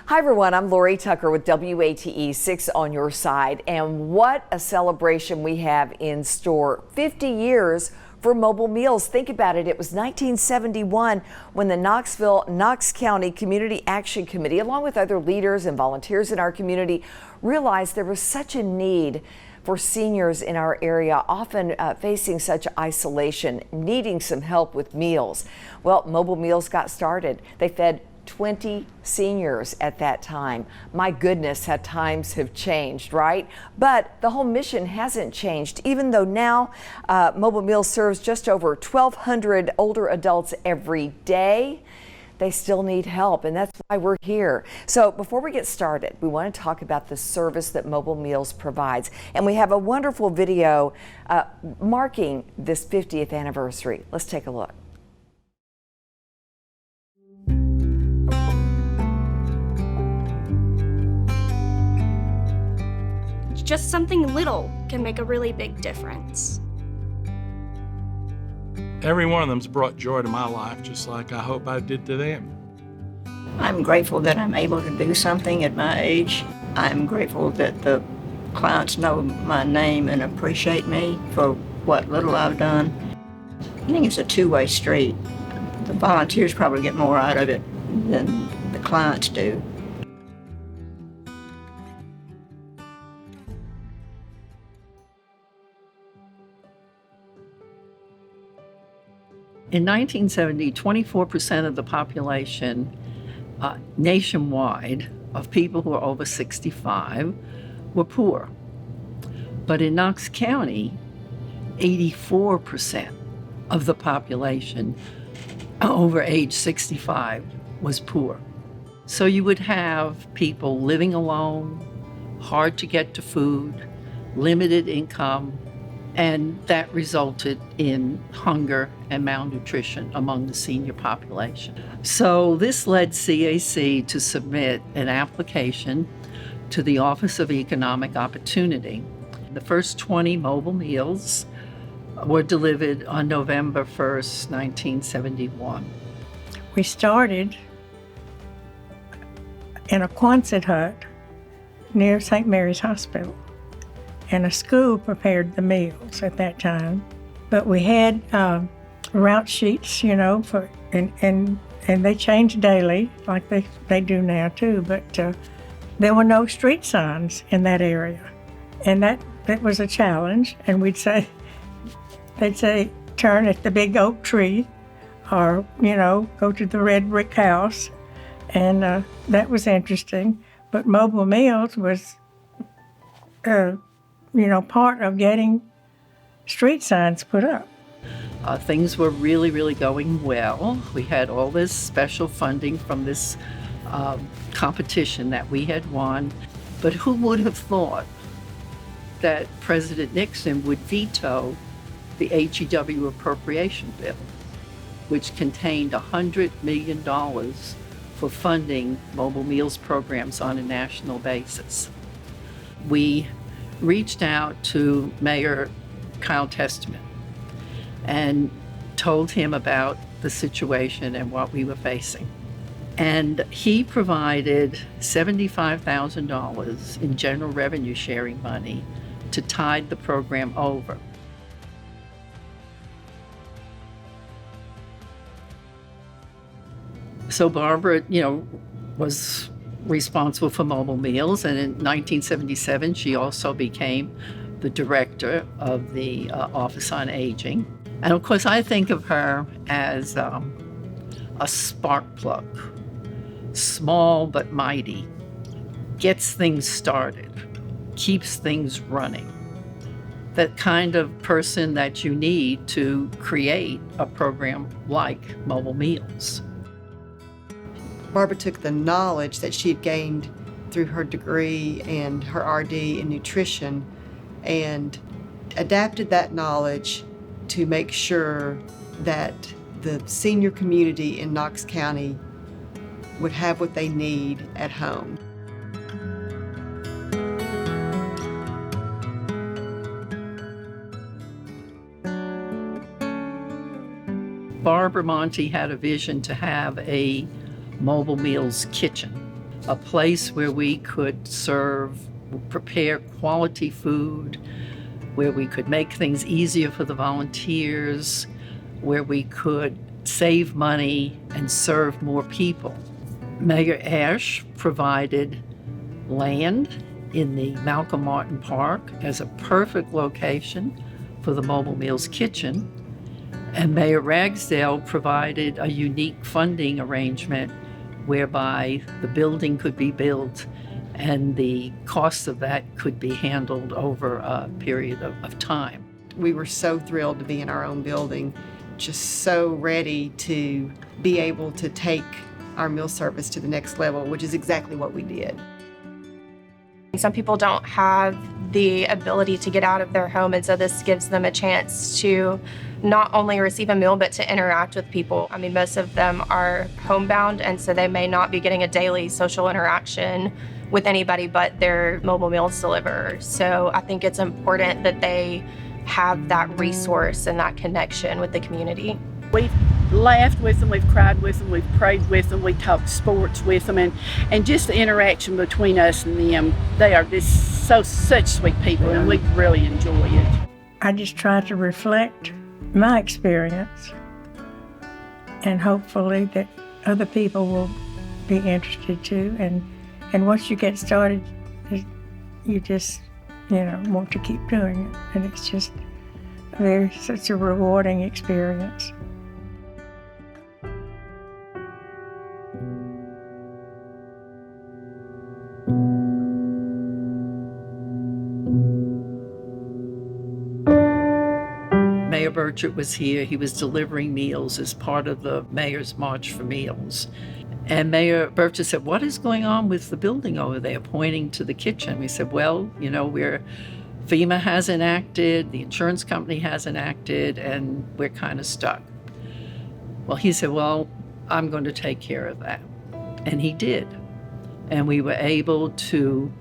Hi everyone, I'm Lori Tucker with WATE 6 on your side, and what a celebration we have in store. 50 years for mobile meals. Think about it. It was 1971 when the Knoxville-Knox County Community Action Committee, along with other leaders and volunteers in our community, realized there was such a need for seniors in our area, often facing such isolation, needing some help with meals. Well, mobile meals got started. They fed 20 seniors at that time. My goodness, how times have changed, right? But the whole mission hasn't changed, even though now Mobile Meals serves just over 1,200 older adults every day. They still need help, and that's why we're here. So before we get started, we want to talk about the service that Mobile Meals provides. And we have a wonderful video marking this 50th anniversary. Let's take a look. Just something little can make a really big difference. Every one of them's brought joy to my life, just like I hope I did to them. I'm grateful that I'm able to do something at my age. I'm grateful that the clients know my name and appreciate me for what little I've done. I think it's a two-way street. The volunteers probably get more out of it than the clients do. In 1970, 24% of the population nationwide of people who are over 65 were poor. But in Knox County, 84% of the population over age 65 was poor. So you would have people living alone, hard to get to food, limited income, and that resulted in hunger and malnutrition among the senior population. So this led CAC to submit an application to the Office of Economic Opportunity. The first 20 mobile meals were delivered on November 1st, 1971. We started in a Quonset hut near St. Mary's Hospital. And a school prepared the meals at that time. But we had route sheets, you know, and they changed daily, like they do now too. But there were no street signs in that area, and that was a challenge. And they'd say, turn at the big oak tree, or go to the red brick house, and that was interesting. But mobile meals was part of getting street signs put up. Things were really, really going well. We had all this special funding from this competition that we had won. But who would have thought that President Nixon would veto the HEW appropriation bill, which contained $100 million for funding mobile meals programs on a national basis. We reached out to Mayor Kyle Testament and told him about the situation and what we were facing. And he provided $75,000 in general revenue sharing money to tide the program over. So Barbara, was responsible for mobile meals, and in 1977 she also became the director of the Office on Aging. And of course I think of her as a spark plug, small but mighty, gets things started, keeps things running. That kind of person that you need to create a program like Mobile Meals. Barbara took the knowledge that she had gained through her degree and her RD in nutrition and adapted that knowledge to make sure that the senior community in Knox County would have what they need at home. Barbara Monte had a vision to have a mobile meals kitchen. a place where we could prepare quality food, where we could make things easier for the volunteers, where we could save money and serve more people. Mayor Ash provided land in the Malcolm Martin Park as a perfect location for the Mobile Meals Kitchen, and Mayor Ragsdale provided a unique funding arrangement whereby the building could be built and the cost of that could be handled over a period of time. We were so thrilled to be in our own building, just so ready to be able to take our meal service to the next level, which is exactly what we did. Some people don't have the ability to get out of their home, and so this gives them a chance to not only receive a meal, but to interact with people. I mean, most of them are homebound, and so they may not be getting a daily social interaction with anybody but their mobile meals deliverer. So I think it's important that they have that resource and that connection with the community. We've laughed with them, we've cried with them, we've prayed with them, we talked sports with them, and just the interaction between us and them. They are just such sweet people, and we really enjoy it. I just try to reflect my experience, and hopefully that other people will be interested too. And once you get started, you just, want to keep doing it. And it's just such a rewarding experience. Mayor Burchett was here. He was delivering meals as part of the Mayor's March for Meals. And Mayor Burchett said, "What is going on with the building over there?" Pointing to the kitchen. We said, "Well, FEMA hasn't acted, the insurance company hasn't acted, and we're kind of stuck." Well, he said, "Well, I'm going to take care of that." And he did. And we were able to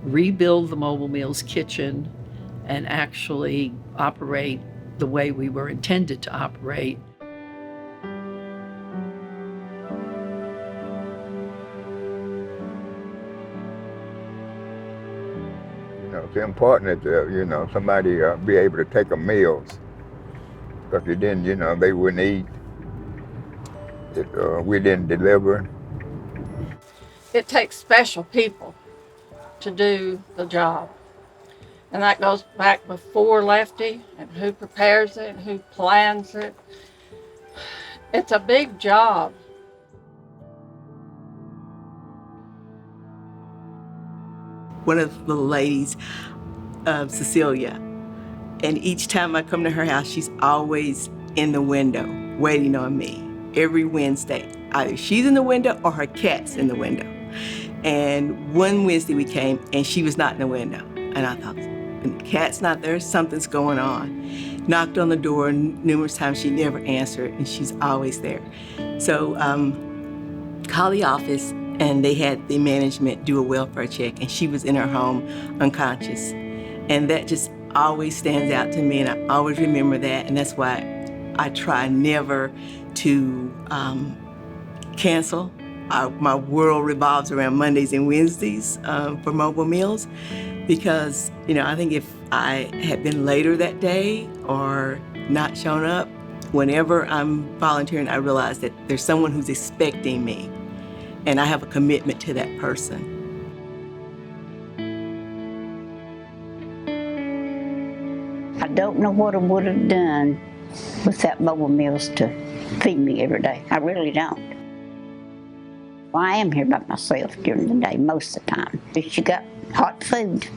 rebuild the Mobile Meals Kitchen and actually operate the way we were intended to operate. It's important that, somebody be able to take them meals. Because if you didn't, they wouldn't eat. If we didn't deliver. It takes special people to do the job. And that goes back before Lefty, and who prepares it, who plans it. It's a big job. One of the little ladies, Cecilia, and each time I come to her house, she's always in the window waiting on me every Wednesday. Either she's in the window or her cat's in the window. And one Wednesday we came and she was not in the window. And I thought, the cat's not there, something's going on. Knocked on the door numerous times, she never answered, and she's always there. So called the office, and they had the management do a welfare check, and she was in her home unconscious. And that just always stands out to me, and I always remember that, and that's why I try never to cancel. My world revolves around Mondays and Wednesdays for mobile meals, because I think if I had been later that day or not shown up, whenever I'm volunteering, I realize that there's someone who's expecting me, and I have a commitment to that person. I don't know what I would have done without mobile meals to feed me every day. I really don't. Well, I am here by myself during the day most of the time. But you got hot food.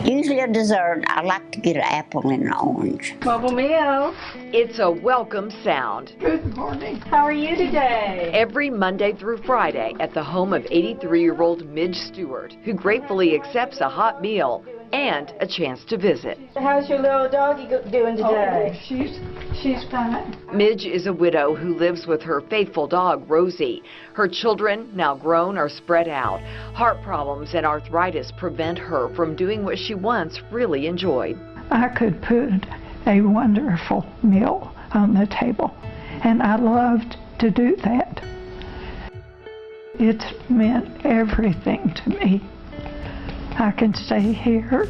Usually a dessert, I like to get an apple and an orange. Mobile meals. It's a welcome sound. Good morning. How are you today? Every Monday through Friday at the home of 83-year-old Midge Stewart, who gratefully accepts a hot meal and a chance to visit. How's your little doggy doing today? Oh, she's fine. Midge is a widow who lives with her faithful dog, Rosie. Her children, now grown, are spread out. Heart problems and arthritis prevent her from doing what she once really enjoyed. I could put a wonderful meal on the table, and I loved to do that. It's meant everything to me. I can stay here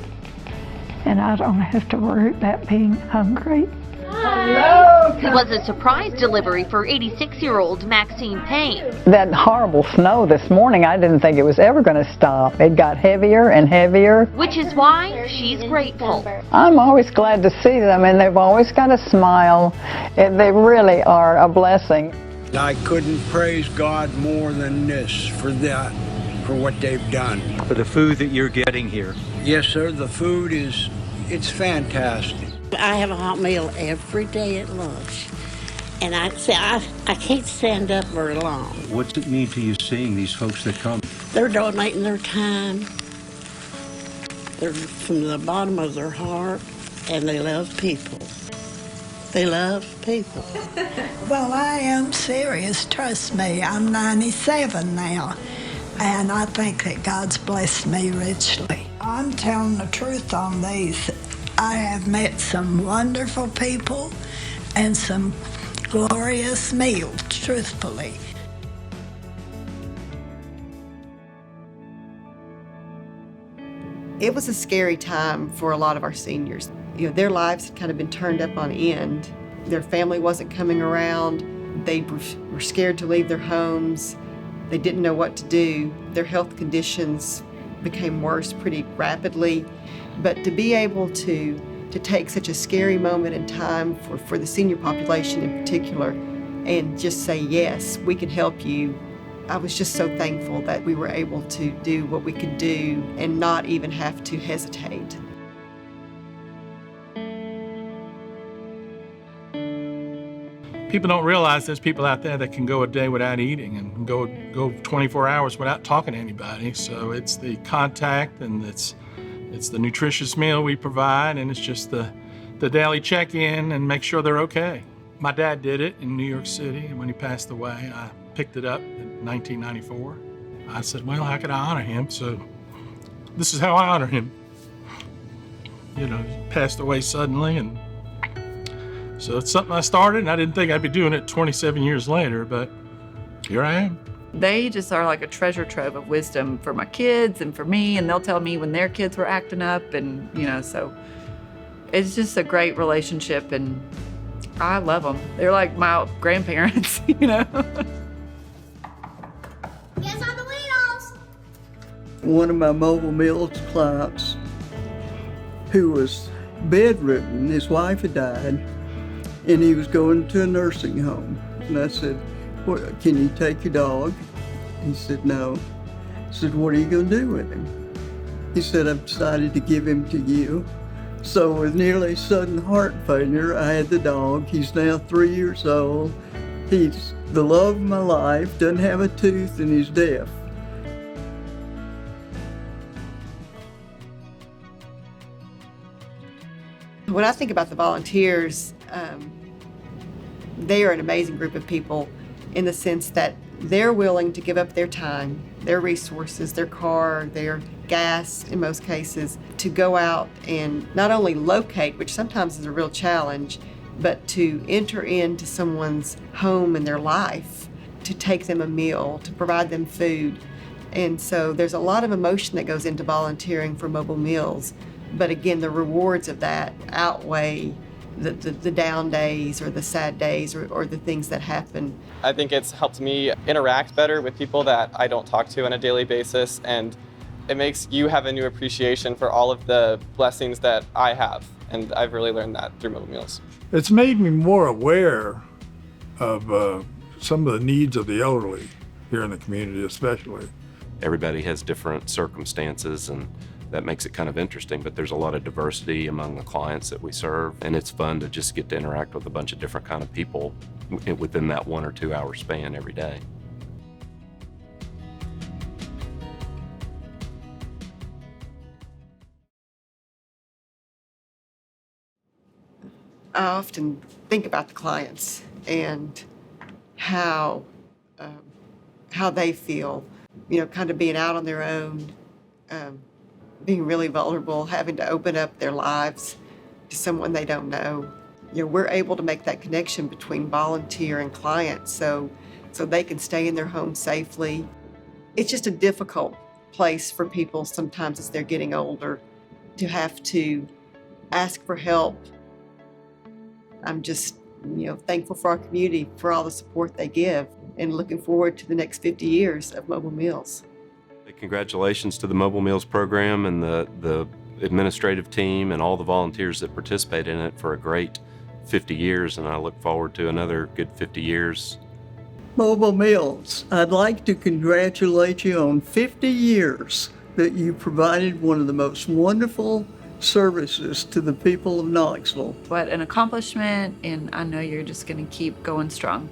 and I don't have to worry about being hungry. It was a surprise delivery for 86-year-old Maxine Payne. That horrible snow this morning, I didn't think it was ever going to stop. It got heavier and heavier. Which is why she's grateful. I'm always glad to see them, and they've always got a smile. They really are a blessing. I couldn't praise God more than this for that, for what they've done. For the food that you're getting here. Yes, sir, the food it's fantastic. I have a hot meal every day at lunch, and I can't stand up very long. What's it mean to you seeing these folks that come? They're donating their time. They're from the bottom of their heart, and they love people. They love people. Well, I am serious, trust me. I'm 97 now, and I think that God's blessed me richly. I'm telling the truth on these. I have met some wonderful people and some glorious meals, truthfully. It was a scary time for a lot of our seniors. You know, their lives had kind of been turned up on end. Their family wasn't coming around. They were scared to leave their homes. They didn't know what to do. Their health conditions became worse pretty rapidly. But to be able to take such a scary moment in time for the senior population in particular and just say, yes, we can help you. I was just so thankful that we were able to do what we could do and not even have to hesitate. People don't realize there's people out there that can go a day without eating and go 24 hours without talking to anybody. So it's the contact, and it's the nutritious meal we provide, and it's just the daily check-in and make sure they're okay. My dad did it in New York City, and when he passed away, I picked it up in 1994. I said, well, how could I honor him? So this is how I honor him. You know, he passed away suddenly, and so it's something I started, and I didn't think I'd be doing it 27 years later, but here I am. They just are like a treasure trove of wisdom for my kids and for me, and they'll tell me when their kids were acting up, and so it's just a great relationship, and I love them. They're like my grandparents, Yes, on the wheels! One of my mobile meals clients who was bedridden, his wife had died, and he was going to a nursing home. And I said, can you take your dog? He said, no. I said, what are you going to do with him? He said, I've decided to give him to you. So with nearly sudden heart failure, I had the dog. He's now 3 years old. He's the love of my life, doesn't have a tooth, and he's deaf. When I think about the volunteers, they are an amazing group of people in the sense that they're willing to give up their time, their resources, their car, their gas in most cases, to go out and not only locate, which sometimes is a real challenge, but to enter into someone's home and their life, to take them a meal, to provide them food. And so there's a lot of emotion that goes into volunteering for mobile meals. But again, the rewards of that outweigh the down days or the sad days or the things that happen. I think it's helped me interact better with people that I don't talk to on a daily basis, and it makes you have a new appreciation for all of the blessings that I have, and I've really learned that through mobile meals. It's made me more aware of some of the needs of the elderly here in the community especially. Everybody has different circumstances, and that makes it kind of interesting, but there's a lot of diversity among the clients that we serve, and it's fun to just get to interact with a bunch of different kind of people within that 1 or 2 hour span every day. I often think about the clients and how they feel, kind of being out on their own, being really vulnerable, having to open up their lives to someone they don't know. We're able to make that connection between volunteer and client so they can stay in their home safely. it's just a difficult place for people sometimes as they're getting older to have to ask for help. I'm just, thankful for our community for all the support they give and looking forward to the next 50 years of Mobile Meals. Congratulations to the Mobile Meals program and the administrative team and all the volunteers that participate in it for a great 50 years, and I look forward to another good 50 years. Mobile Meals, I'd like to congratulate you on 50 years that you provided one of the most wonderful services to the people of Knoxville. What an accomplishment, and I know you're just going to keep going strong.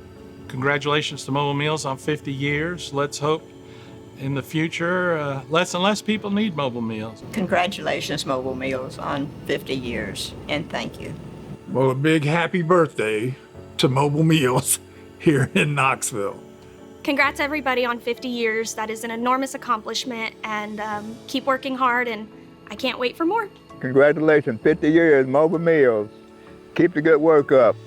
Congratulations to Mobile Meals on 50 years. Let's hope in the future, less and less people need mobile meals. Congratulations, Mobile Meals, on 50 years, and thank you. Well, a big happy birthday to Mobile Meals here in Knoxville. Congrats everybody on 50 years. That is an enormous accomplishment, and keep working hard, and I can't wait for more. Congratulations, 50 years, Mobile Meals. Keep the good work up.